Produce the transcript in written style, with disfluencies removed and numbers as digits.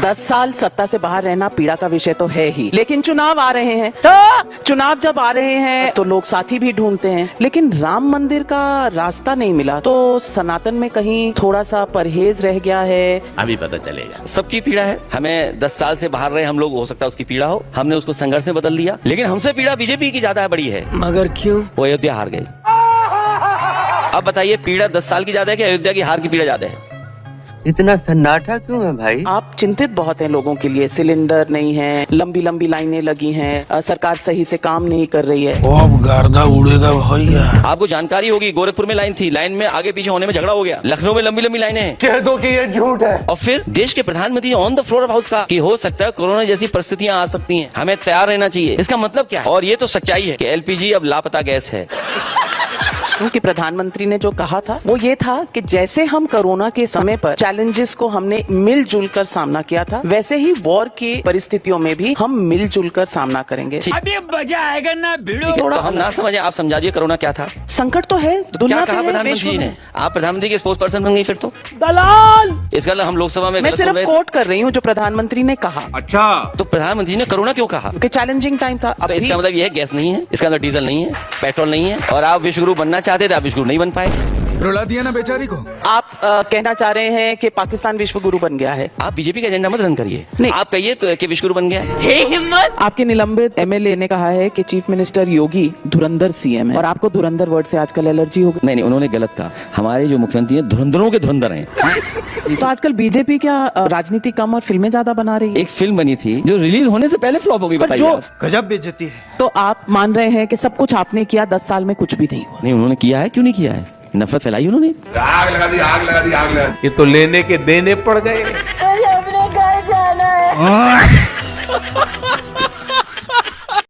10 साल सत्ता से बाहर रहना पीड़ा का विषय तो है ही, लेकिन चुनाव आ रहे हैं तो चुनाव जब आ रहे हैं तो लोग साथी भी ढूंढते हैं। लेकिन राम मंदिर का रास्ता नहीं मिला तो सनातन में कहीं थोड़ा सा परहेज रह गया है। अभी पता चलेगा। सबकी पीड़ा है। हमें 10 साल से बाहर रहे हम लोग, हो सकता है उसकी पीड़ा हो, हमने उसको संघर्ष में बदल दिया। लेकिन हमसे पीड़ा बीजेपी की ज्यादा बड़ी है। मगर क्यों? वो अयोध्या हार गए। अब बताइए, पीड़ा 10 साल की ज्यादा है कि अयोध्या की हार की पीड़ा ज्यादा है? इतना सन्नाटा क्यों है भाई? आप चिंतित बहुत हैं लोगों के लिए। सिलेंडर नहीं है, लंबी लंबी लाइनें लगी हैं, सरकार सही से काम नहीं कर रही है। अब गर्दा उड़ेगा भैया। आपको जानकारी होगी, गोरखपुर में लाइन थी, लाइन में आगे पीछे होने में झगड़ा हो गया। लखनऊ में लंबी लंबी लाइनें हैं। कह दो कि ये झूठ है। और फिर देश के प्रधानमंत्री on the floor of house का कि हो सकता है कोरोना जैसी परिस्थितियां आ सकती हैं, हमें तैयार रहना चाहिए। इसका मतलब क्या है? और ये तो सच्चाई है कि एलपीजी अब लापता गैस है। क्योंकि प्रधानमंत्री ने जो कहा था वो ये था कि जैसे हम कोरोना के समय पर चैलेंजेस को हमने मिलजुल कर सामना किया था, वैसे ही वॉर की परिस्थितियों में भी हम मिलजुल कर सामना करेंगे। अभी मजा आएगा ना भिड़ो। तो हम ना समझे, आप समझाइए कोरोना क्या था। संकट तो है, क्या दुनिया कहा पे है, प्रधानमंत्री विश्व ने? में। आप प्रधानमंत्री के स्पोक्स पर्सन बन गई फिर तो। दलाल। इसका मतलब हम लोकसभा में मैं गलत सुन सिर्फ रहे थे। कोट कर रही हूँ जो प्रधानमंत्री ने कहा, तो प्रधानमंत्री ने कोरोना क्यों कहा? क्योंकि चैलेंजिंग टाइम था। अब इसका मतलब ये है गैस नहीं है, इसका अंदर डीजल नहीं है, पेट्रोल नहीं है, और आप विश्वगुरु बनना चाहते थे, आप विश्वगुरु नहीं बन पाए। रुला दिया ना बेचारी को। आप कहना चाह रहे हैं कि पाकिस्तान विश्व गुरु बन गया है। आप बीजेपी का एजेंडा मत रन करिए। नहीं। आप कहिए तो कि विश्वगुरु बन गया है। हिम्मत। आपके निलंबित एमएलए ने कहा है कि चीफ मिनिस्टर योगी धुरंधर सीएम है, और आपको धुरंधर वर्ड से आजकल एलर्जी हो गई। नहीं, उन्होंने गलत कहा। हमारे जो मुख्यमंत्री हैं धुरंधरों के धुरंधर हैं। तो आजकल बीजेपी क्या राजनीति कम और फिल्में ज्यादा बना रही है? एक फिल्म बनी थी जो रिलीज होने से पहले फ्लॉप हो गई, पर बताइए जो आप। गजब बेइज्जती है। तो आप मान रहे हैं कि सब कुछ आपने किया, 10 साल में कुछ भी नहीं हुआ? नहीं, उन्होंने किया है, क्यों नहीं किया है? नफरत फैलाई उन्होंने। आग लगा दी, आग लगा दी, आग लगा दी। ये तो लेने के देने पड़ गए।